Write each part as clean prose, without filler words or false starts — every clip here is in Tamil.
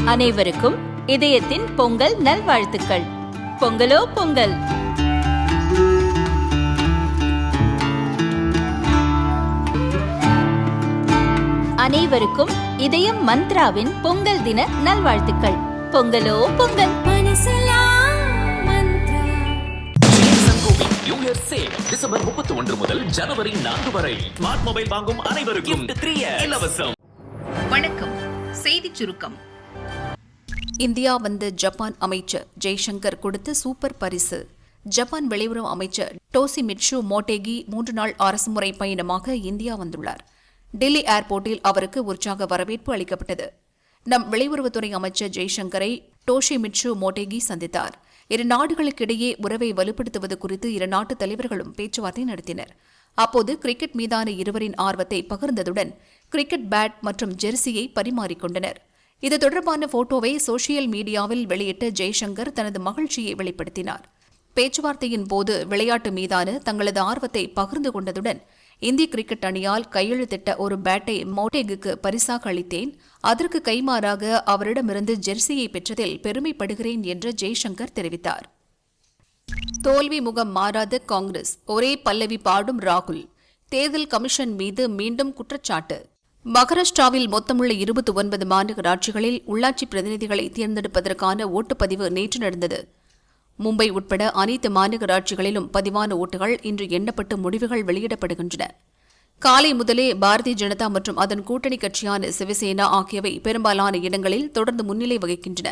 அனைவருக்கும் இதயத்தின் பொங்கல் நல்வாழ்த்துக்கள். பொங்கலோ பொங்கல். அனைவருக்கும் இதயம் மந்த்ராவின் பொங்கல் தின நல்வாழ்த்துக்கள். பொங்கலோ பொங்கல். டிசம்பர் 31 முதல் ஜனவரி 4 வரை ஸ்மார்ட் மொபைல் வாங்கும் அனைவருக்கும் இலவசம். வணக்கம். செய்திச் சுருக்கம். இந்தியா வந்த ஜப்பான் அமைச்சர் ஜெய்சங்கர் கொடுத்த சூப்பர் பரிசு. ஜப்பான் வெளியுறவு அமைச்சர் டோஷிமிட்சு மோட்டேகி 3 நாள் அரசுமுறை பயணமாக இந்தியா வந்துள்ளார். டெல்லி ஏர்போர்ட்டில் அவருக்கு உற்சாக வரவேற்பு அளிக்கப்பட்டது. நம் வெளியுறவுத்துறை அமைச்சர் ஜெய்சங்கரை டோஷிமிட்சு மோட்டேகி சந்தித்தார். இரு நாடுகளுக்கிடையே உறவை வலுப்படுத்துவது குறித்து இரு நாட்டு தலைவர்களும் பேச்சுவார்த்தை நடத்தினர். அப்போது கிரிக்கெட் மீதான இருவரின் ஆர்வத்தை பகிர்ந்ததுடன் கிரிக்கெட் பேட் மற்றும் ஜெர்சியை பரிமாறிக்கொண்டனர். இது தொடர்பான போட்டோவை சோசியல் மீடியாவில் வெளியிட்ட ஜெய்சங்கர் தனது மகிழ்ச்சியை வெளிப்படுத்தினார். பேச்சுவார்த்தையின் போது விளையாட்டு மீதான தங்களது ஆர்வத்தை பகிர்ந்து கொண்டதுடன் இந்திய கிரிக்கெட் அணியால் கையெழுத்திட்ட ஒரு பேட்டை மோட்டேகுக்கு பரிசாக அளித்தேன். அதற்கு கைமாறாக அவரிடமிருந்து ஜெர்சியை பெற்றதில் பெருமைப்படுகிறேன் என்று ஜெய்சங்கர் தெரிவித்தார். தோல்வி முகம் மாறாத காங்கிரஸ், ஒரே பல்லவி பாடும் ராகுல். தேர்தல் கமிஷன் மீது மீண்டும் குற்றச்சாட்டு. மகாராஷ்டிராவில் மொத்தமுள்ள 29 மாநகராட்சிகளில் உள்ளாட்சி பிரதிநிதிகளை தேர்ந்தெடுப்பதற்கான ஓட்டுப்பதிவு நேற்று நடந்தது. மும்பை உட்பட அனைத்து மாநகராட்சிகளிலும் பதிவான ஓட்டுகள் இன்று எண்ணப்பட்டு முடிவுகள் வெளியிடப்படுகின்றன. காலை முதலே பாரதிய ஜனதா மற்றும் அதன் கூட்டணி கட்சியான சிவசேனா ஆகியவை பெரும்பாலான இடங்களில் தொடர்ந்து முன்னிலை வகிக்கின்றன.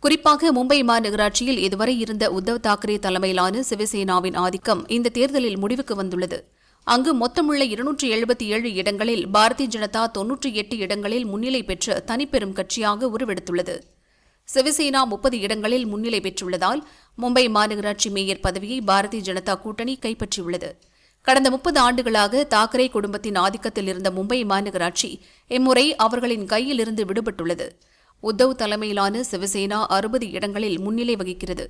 குறிப்பாக மும்பை மாநகராட்சியில் இதுவரை இருந்த உத்தவ் தாக்கரே தலைமையிலான சிவசேனாவின் ஆதிக்கம் இந்த தேர்தலில் முடிவுக்கு வந்துள்ளது. அங்கு மொத்தமுள்ள 277 இடங்களில் பாரதிய ஜனதா 98 இடங்களில் முன்னிலை பெற்று தனிப்பெரும் கட்சியாக உருவெடுத்துள்ளது. சிவசேனா 30 இடங்களில் முன்னிலை பெற்றுள்ளதால் மும்பை மாநகராட்சி மேயர் பதவியை பாரதிய ஜனதா கூட்டணி கைப்பற்றியுள்ளது. கடந்த 30 ஆண்டுகளாக தாக்கரே குடும்பத்தின் ஆதிக்கத்தில் இருந்த மும்பை மாநகராட்சி இம்முறை அவர்களின் கையிலிருந்து விடுபட்டுள்ளது. உத்தவ் தலைமையிலான சிவசேனா 60 இடங்களில் முன்னிலை வகிக்கிறது.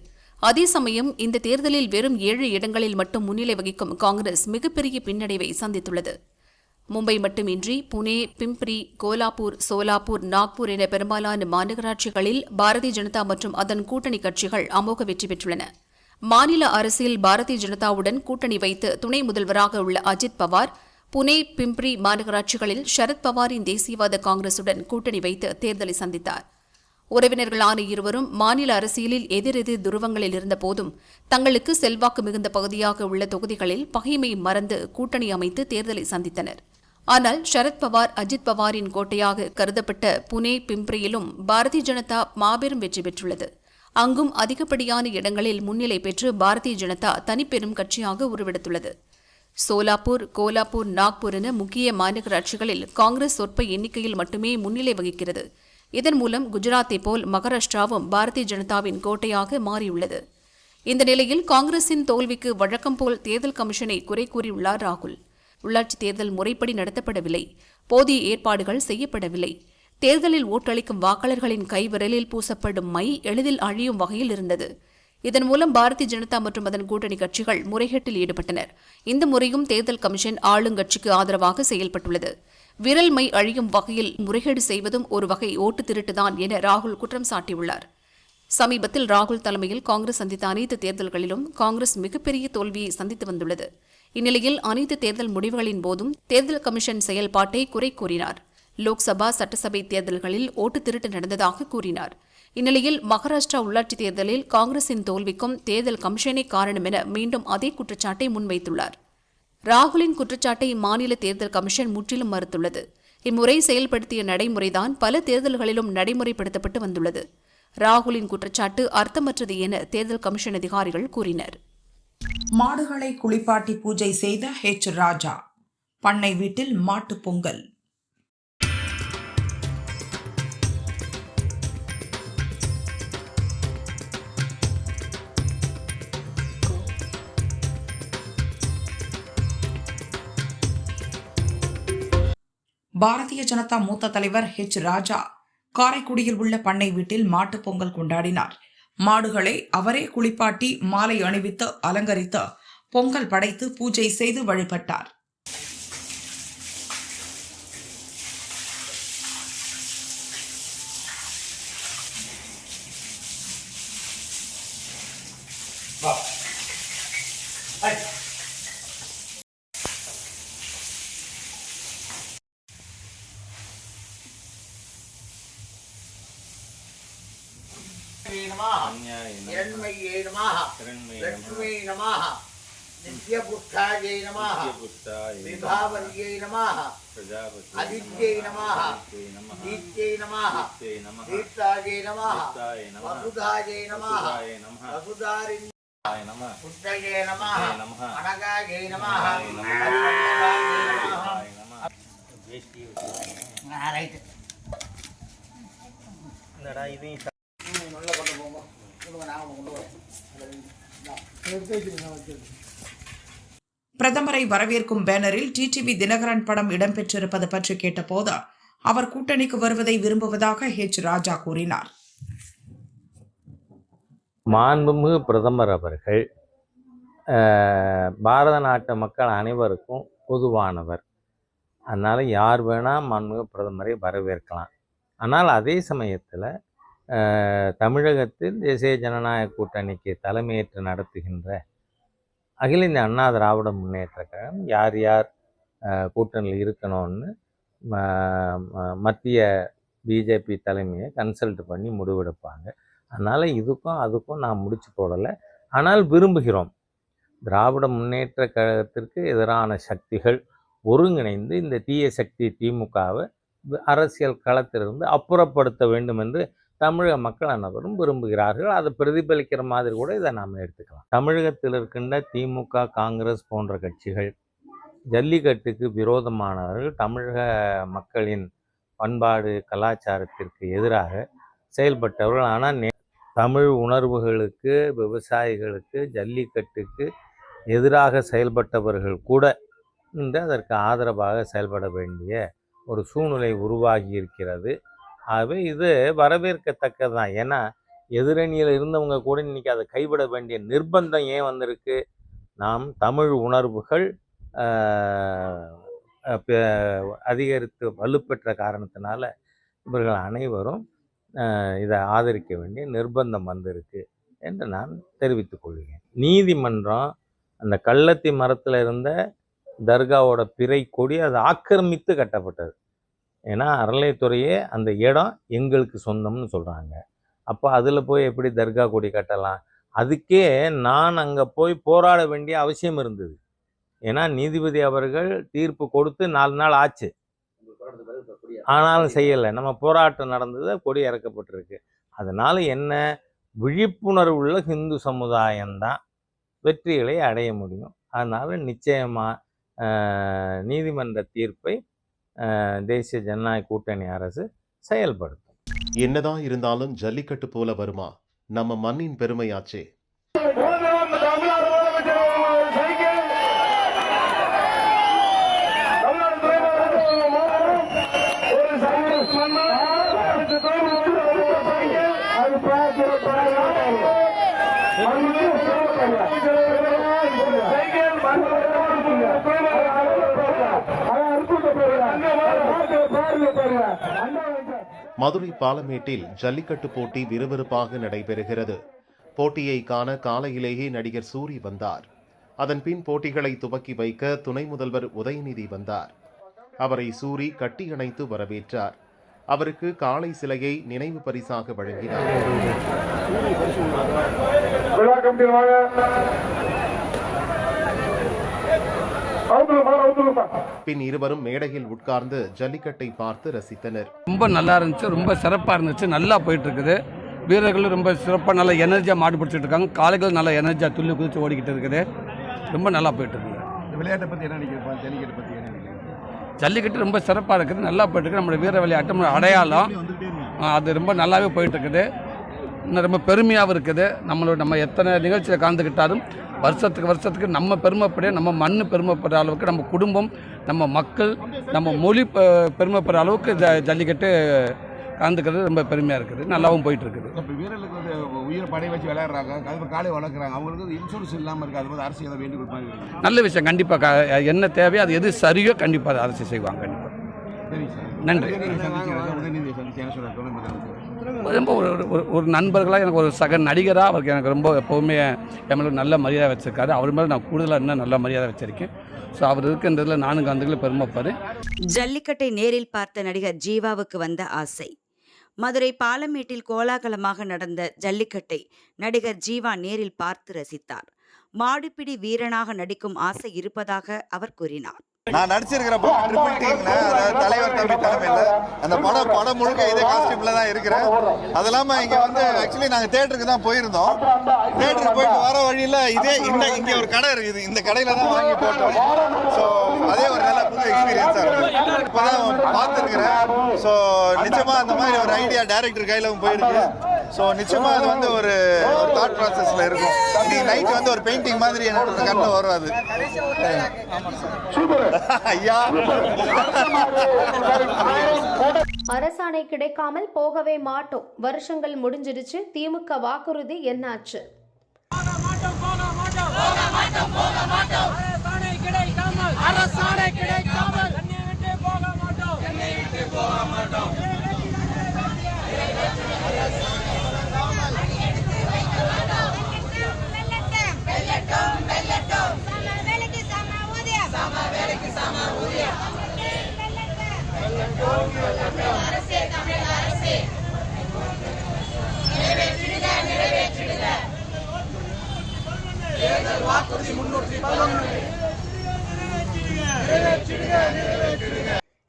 அதே சமயம் இந்த தேர்தலில் வெறும் 7 இடங்களில் மட்டும் முன்னிலை வகிக்கும் காங்கிரஸ் மிகப்பெரிய பின்னடைவை சந்தித்துள்ளது. மும்பை மட்டுமின்றி புனே, பிம்ப்ரி, கோலாப்பூர், சோலாப்பூர், நாக்பூர் என பெரும்பாலான மாநகராட்சிகளில் பாரதிய ஜனதா மற்றும் அதன் கூட்டணி கட்சிகள் அமோக வெற்றி பெற்றுள்ளன. மாநில அரசில் பாரதிய ஜனதாவுடன் கூட்டணி வைத்து துணை முதல்வராக உள்ள அஜித் பவார் புனே, பிம்ப்ரி மாநகராட்சிகளில் சரத் பவாரின் தேசியவாத காங்கிரசுடன் கூட்டணி வைத்து தேர்தலை சந்தித்தார். உறவினர்களான இருவரும் மாநில அரசியலில் எதிரெதிர் துருவங்களில் இருந்தபோதும் தங்களுக்கு செல்வாக்கு மிகுந்த பகுதியாக உள்ள தொகுதிகளில் பகைமை மறந்து கூட்டணி அமைத்து தேர்தலை சந்தித்தனர். ஆனால் சரத் பவார் அஜித் பவாரின் கோட்டையாக கருதப்பட்ட புனே, பிம்ப்ரியிலும் பாரதிய ஜனதா மாபெரும் வெற்றி பெற்றுள்ளது. அங்கும் அதிகப்படியான இடங்களில் முன்னிலை பெற்று பாரதிய ஜனதா தனிப்பெரும் கட்சியாக உருவெடுத்துள்ளது. சோலாப்பூர், கோலாப்பூர், நாக்பூர் என முக்கிய மாநகராட்சிகளில் காங்கிரஸ் சொற்ப எண்ணிக்கையில் மட்டுமே முன்னிலை வகிக்கிறது. இதன் மூலம் குஜராத்தை போல் மகாராஷ்டிராவும் பாரதிய ஜனதாவின் கோட்டையாக மாறியுள்ளது. இந்த நிலையில் காங்கிரசின் தோல்விக்கு வழக்கம் போல் தேர்தல் கமிஷனை குறை கூறியுள்ளார் ராகுல். உள்ளாட்சி தேர்தல் முறைப்படி நடத்தப்படவில்லை, போதிய ஏற்பாடுகள் செய்யப்படவில்லை. தேர்தலில் ஓட்டளிக்கும் வாக்காளர்களின் கைவிரலில் பூசப்படும் மை எளிதில் அழியும் வகையில் இருந்தது. இதன் மூலம் பாரதிய ஜனதா மற்றும் அதன் கூட்டணி கட்சிகள் முறைகேட்டில் ஈடுபட்டனர். இந்த முறையும் தேர்தல் கமிஷன் ஆளுங்கட்சிக்கு ஆதரவாக செயல்பட்டுள்ளது. விரல் மை அழியும் வகையில் முறைகேடு செய்வதும் ஒரு வகை ஓட்டு திருட்டுதான் என ராகுல் குற்றம் சாட்டியுள்ளார். சமீபத்தில் ராகுல் தலைமையில் காங்கிரஸ் சந்தித்த அனைத்து தேர்தல்களிலும் காங்கிரஸ் மிகப்பெரிய தோல்வியை சந்தித்து வந்துள்ளது. இந்நிலையில் அனைத்து தேர்தல் முடிவுகளின் போதும் தேர்தல் கமிஷன் செயல்பாட்டை குறை கூறினார். லோக்சபா, சட்டசபை தேர்தல்களில் ஓட்டு திருட்டு நடந்ததாக கூறினார். இந்நிலையில் மகாராஷ்டிரா உள்ளாட்சி தேர்தலில் காங்கிரசின் தோல்விக்கும் தேர்தல் கமிஷனே காரணம் என மீண்டும் அதே குற்றச்சாட்டை முன்வைத்துள்ளார். ராகுலின் குற்றச்சாட்டை மாநில தேர்தல் கமிஷன் முற்றிலும் மறுத்துள்ளது. இம்முறை செயல்படுத்திய நடைமுறைதான் பல தேர்தல்களிலும் நடைமுறைப்படுத்தப்பட்டு வந்துள்ளது. ராகுலின் குற்றச்சாட்டு அர்த்தமற்றது என தேர்தல் கமிஷன் அதிகாரிகள் கூறினர். மாடுகளை குளிப்பாட்டி பூஜை செய்த ஹெச் ராஜா. பண்ணை வீட்டில் மாட்டுப் பொங்கல். பாரதிய ஜனதா மூத்த தலைவர் ஹெச் ராஜா காரைக்குடியில் உள்ள பண்ணை வீட்டில் மாட்டுப் பொங்கல் கொண்டாடினார். மாடுகளை அவரே குளிப்பாட்டி மாலை அணிவித்து அலங்கரித்து பொங்கல் படைத்து பூஜை செய்து வழிபட்டார். हिरण्मय्ये नमः लक्ष्मी नमः नित्यपुष्टायै नमः विभावर्यै नमः आदित्यै नमः दीप्त्यै नमः दीप्तायै नमः वसुधायै नमः वसुधारिण्यै नमः पुष्टये नमः अनगायै नमः हरिवल्लभायै नमः ரைட் என்னடா இது நல்ல கொண்டு போங்க சொல்லுங்க நான் கொண்டு வரேன். பிரதமரை வரவேற்கும் பேனரில் டிடிவி தினகரன் படம் இடம்பெற்றிருப்பது பற்றி கேட்டபோது அவர் கூட்டணிக்கு வருவதை விரும்புவதாக ஹெச் ராஜா கூறினார். மாண்புமிகு பிரதமர் அவர்கள் பாரத நாட்டு மக்கள் அனைவருக்கும் பொதுவானவர். அதனால் யார் வேணால் மாண்புமிகு பிரதமரை வரவேற்கலாம். ஆனால் அதே சமயத்தில் தமிழகத்தில் தேசிய ஜனநாயக கூட்டணிக்கு தலைமையேற்று நடத்துகின்ற அகில இந்திய அண்ணா திராவிட முன்னேற்ற கழகம் யார் யார் கூட்டணியில் இருக்கணும்னு மத்திய பிஜேபி தலைமையை கன்சல்ட் பண்ணி முடிவெடுப்பாங்க. அதனால் இதுக்கும் அதுக்கும் நான் முடிச்சு போடலை. ஆனால் விரும்புகிறோம் திராவிட முன்னேற்ற கழகத்திற்கு எதிரான சக்திகள் ஒருங்கிணைந்து இந்த தீய சக்தி திமுகவை அரசியல் களத்திலிருந்து அப்புறப்படுத்த வேண்டும் என்று தமிழக மக்கள் அனைவரும் விரும்புகிறார்கள். அதை பிரதிபலிக்கிற மாதிரி கூட இதை நாம் எடுத்துக்கலாம். தமிழகத்தில் இருக்கின்ற திமுக, காங்கிரஸ் போன்ற கட்சிகள் ஜல்லிக்கட்டுக்கு விரோதமானவர்கள், தமிழக மக்களின் பண்பாடு கலாச்சாரத்திற்கு எதிராக செயல்பட்டவர்கள். ஆனால் தமிழ் உணர்வுகளுக்கு, விவசாயிகளுக்கு, ஜல்லிக்கட்டுக்கு எதிராக செயல்பட்டவர்கள் கூட இன்று அதற்கு ஆதரவாக செயல்பட வேண்டிய ஒரு சூழ்நிலை உருவாகி இருக்கிறது. ஆகவே இது வரவேற்கத்தக்கது தான். ஏன்னா எதிரணியில் இருந்தவங்க கூட இன்றைக்கி அதை கைவிட வேண்டிய நிர்பந்தம் ஏன் வந்திருக்கு? நாம் தமிழ் உணர்வுகள் அதிகரித்து வலுப்பெற்ற காரணத்தினால இவர்கள் அனைவரும் இதை ஆதரிக்க வேண்டிய நிர்பந்தம் வந்திருக்கு என்று நான் தெரிவித்துக் கொள்கிறேன். நீதிமன்றம் அந்த கள்ளத்தி மரத்தில் இருந்த தர்காவோட பிறை கொடி அது ஆக்கிரமித்து கட்டப்பட்டது. ஏன்னா அறநிலையத்துறையே அந்த இடம் எங்களுக்கு சொந்தம்னு சொல்கிறாங்க. அப்போ அதில் போய் எப்படி தர்கா கொடி கட்டலாம்? அதுக்கே நான் அங்கே போய் போராட வேண்டிய அவசியம் இருந்தது. ஏன்னா நீதிபதி அவர்கள் தீர்ப்பு கொடுத்து 4 நாள் ஆச்சு, ஆனாலும் செய்யலை. நம்ம போராட்டம் நடந்தது, கொடி இறக்கப்பட்டிருக்கு. அதனால் என்ன, விழிப்புணர்வு உள்ள ஹிந்து சமுதாயம்தான் வெற்றிகளை அடைய முடியும். அதனால் நிச்சயமாக நீதிமன்ற தீர்ப்பை தேசிய ஜனநாயக கூட்டணி அரசு செயல்படுத்தும். என்னதான் இருந்தாலும் ஜல்லிக்கட்டு போல வருமா? நம்ம மண்ணின் பெருமையாச்சே. மதுரை பாலமேட்டில் ஜல்லிக்கட்டு போட்டி விறுவிறுப்பாக நடைபெறுகிறது. போட்டியை காண காலையிலேயே நடிகர் சூரி வந்தார். அதன் பின் போட்டிகளை துவக்கி வைக்க துணை முதல்வர் உதயநிதி வந்தார். அவரை சூரி கட்டியணைத்து வரவேற்றார். அவருக்கு காளை சிலையை நினைவு பரிசாக வழங்கினார். பின் இருவரும் மேடையில் உட்கார்ந்து ஜல்லிக்கட்டை பார்த்து ரசித்தனர். ரொம்ப நல்லா இருந்துச்சு, ரொம்ப சிறப்பாக இருந்துச்சு, நல்லா போயிட்டு இருக்குது. வீரர்களும் ரொம்ப சிறப்பாக நல்லா எனர்ஜியாக மாடு பிடிச்சிட்டு இருக்காங்க. காளைகள் நல்லா எனர்ஜியாக துள்ளி குதிச்சு ஓடிக்கிட்டு இருக்குது. ரொம்ப நல்லா போயிட்டு இருக்குது. விளையாட்டை பற்றி என்ன நினைக்கிறப்பா? ஜல்லிக்கட்டு பற்றி என்ன நினைக்கிறேன்? ஜல்லிக்கட்டு ரொம்ப சிறப்பாக இருக்குது, நல்லா போயிட்டு இருக்குது. நம்மளோட வீர விளையாட்டு அடையாளம் அது ரொம்ப நல்லாவே போயிட்டு இருக்குது. இன்னும் ரொம்ப பெருமையாகவும் இருக்குது. நம்ம எத்தனை நிகழ்ச்சியில் கலந்துக்கிட்டாலும் வருஷத்துக்கு நம்ம பெருமைப்பட, நம்ம மண் பெருமைப்படுற அளவுக்கு, நம்ம குடும்பம், நம்ம மக்கள், நம்ம மொழி பெருமைப்படுற அளவுக்கு ஜல்லிக்கட்டு கலந்துக்கிறது ரொம்ப பெருமையாக இருக்குது. நல்லாவும் போயிட்டு இருக்குது. இப்போ வீரர்களுக்கு வந்து உயிரை படை வச்சு விளையாடுறாங்க, அது காலை வளர்க்குறாங்க, அவங்களுக்கு இன்சூரன்ஸ் இல்லாமல் இருக்குது. அது மாதிரி அரசு எதாவது வேண்டி கொடுப்பாங்க. நல்ல விஷயம். கண்டிப்பாக என்ன தேவையோ அது எது சரியோ கண்டிப்பாக அதை அரசு செய்வாங்க. கண்டிப்பாக. சரி சார், நன்றி. ரொம்ப ஒரு நண்பர்களாக எனக்கு ஒரு சக நடிகராக அவருக்கு எனக்கு ரொம்ப எப்போவுமே என் மேலே நல்ல மரியாதை வச்சுருக்காரு. அவர் மேலே நான் கூடுதலாக இன்னும் நல்ல மரியாதை வச்சுருக்கேன். ஸோ அவர் இருக்கின்றதில் நானும் கந்துகளை பெருமைப்பாரு. ஜல்லிக்கட்டை நேரில் பார்த்த நடிகர் ஜீவாவுக்கு வந்த ஆசை. மதுரை பாலமேட்டில் கோலாகலமாக நடந்த ஜல்லிக்கட்டை நடிகர் ஜீவா நேரில் பார்த்து ரசித்தார். மாடுபிடி வீரனாக நடிக்கும் ஆசை இருப்பதாக அவர் கூறினார். நான் நடிச்சிருக்கிற படம் ட்ரிபிள் டீம்ல, அதாவது தலைவர் தம்பி தலைமையில் அந்த படம் முழுக்க இதே காஸ்டியூம்ல தான் இருக்கிறேன். அது இல்லாமல் இங்கே ஆக்சுவலி நாங்கள் தேட்டருக்கு தான் போயிருந்தோம். தேட்டருக்கு போயிட்டு வர வழியில் இங்கே ஒரு கடை இருக்குது. இந்த கடையில் தான் வாங்கி போட்டோம். ஸோ அதே ஒரு நல்ல புது எக்ஸ்பீரியன்ஸாக இருக்குது. இப்போ தான் பார்த்துருக்குறேன். ஸோ நிச்சயமாக அந்த மாதிரி ஒரு ஐடியா டைரக்டர் கையிலும் போயிருக்கு. ஸோ நிச்சயமாக அது ஒரு தாட் ப்ராசஸில் இருக்கும். இன்னைக்கு நைட்டு ஒரு பெயிண்டிங் மாதிரி என்னோட கண்ணில் வரும். அது ஐயா அரசாணை கிடைக்காமல் போகவே மாட்டோம். வருஷங்கள் முடிஞ்சிடுச்சு. திமுக வாக்குறுதி என்னாச்சு?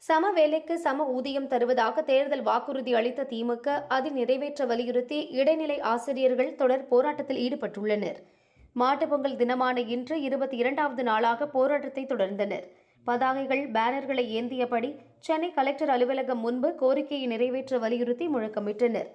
சம வேலைக்கு சம ஊதியம் தருவதாக தேர்தல் வாக்குறுதி அளித்த திமுக அதை நிறைவேற்ற வலியுறுத்தி இடைநிலை ஆசிரியர்கள் தொடர் போராட்டத்தில் ஈடுபட்டுள்ளனர். மாட்டுப்பொங்கல் தினமான இன்று 22வது நாளாக போராட்டத்தை தொடர்ந்தனர். பதாகைகள், பேனர்களை ஏந்தியபடி சென்னை கலெக்டர் அலுவலகம் முன்பு கோரிக்கையை நிறைவேற்ற வலியுறுத்தி முழக்கமிட்டனர்.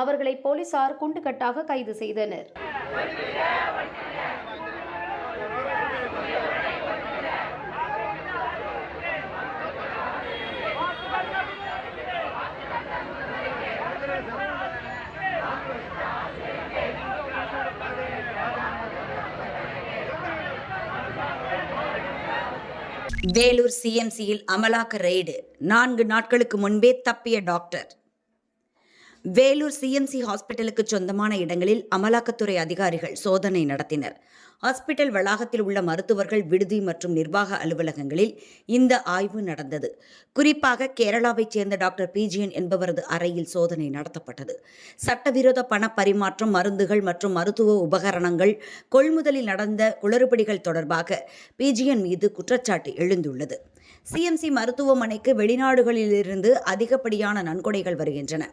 அவர்களை போலீசார் குண்டுகட்டாக கைது செய்தனர். வேலூர் சிஎம்சியில் அமலாக்க ரெய்டு. 4 நாட்களுக்கு முன்பே தப்பிய டாக்டர். வேலூர் சிஎம்சி ஹாஸ்பிட்டலுக்கு சொந்தமான இடங்களில் அமலாக்கத்துறை அதிகாரிகள் சோதனை நடத்தினர். ஹாஸ்பிட்டல் வளாகத்தில் உள்ள மருத்துவர்கள் விடுதி மற்றும் நிர்வாக அலுவலகங்களில் இந்த ஆய்வு நடந்தது. குறிப்பாக கேரளாவைச் சேர்ந்த டாக்டர் பிஜிஎன் என்பவரது அறையில் சோதனை நடத்தப்பட்டது. சட்டவிரோத பண பரிமாற்றம், மருந்துகள் மற்றும் மருத்துவ உபகரணங்கள் கொள்முதலில் நடந்த குளறுபடிகள் தொடர்பாக பிஜிஎன் மீது குற்றச்சாட்டு எழுந்துள்ளது. சிஎம்சி மருத்துவமனைக்கு வெளிநாடுகளிலிருந்து அதிகப்படியான நன்கொடைகள் வருகின்றன.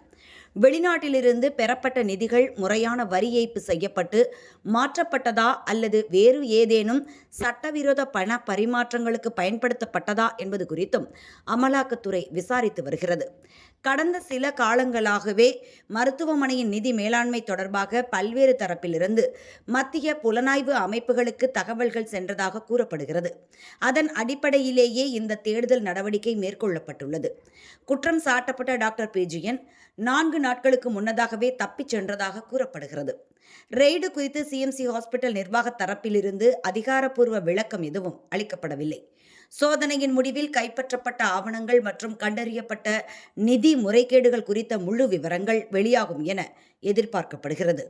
வெளிநாட்டிலிருந்து பெறப்பட்ட நிதிகள் முறையான வரி ஏய்ப்பு செய்யப்பட்டு மாற்றப்பட்டதா அல்லது வேறு ஏதேனும் சட்டவிரோத பண பரிமாற்றங்களுக்கு பயன்படுத்தப்பட்டதா என்பது குறித்தும் அமலாக்கத்துறை விசாரித்து வருகிறது. கடந்த சில காலங்களாகவே மருத்துவமனையின் நிதி மேலாண்மை தொடர்பாக பல்வேறு தரப்பிலிருந்து மத்திய புலனாய்வு அமைப்புகளுக்கு தகவல்கள் சென்றதாக கூறப்படுகிறது. அதன் அடிப்படையிலேயே இந்த தேடுதல் நடவடிக்கை மேற்கொள்ளப்பட்டுள்ளது. குற்றம் சாட்டப்பட்ட டாக்டர் பிஜிஎன் 4 நாட்களுக்கு முன்னதாகவே தப்பிச் சென்றதாக கூறப்படுகிறது. ரெய்டு குறித்து சிஎம்சி ஹாஸ்பிட்டல் நிர்வாக தரப்பிலிருந்து அதிகாரப்பூர்வ விளக்கம் எதுவும் அளிக்கப்படவில்லை. சோதனையின் முடிவில் கைப்பற்றப்பட்ட ஆவணங்கள் மற்றும் கண்டறியப்பட்ட நிதி முறைகேடுகள் குறித்த முழு விவரங்கள் வெளியாகும் என எதிர்பார்க்கப்படுகிறது.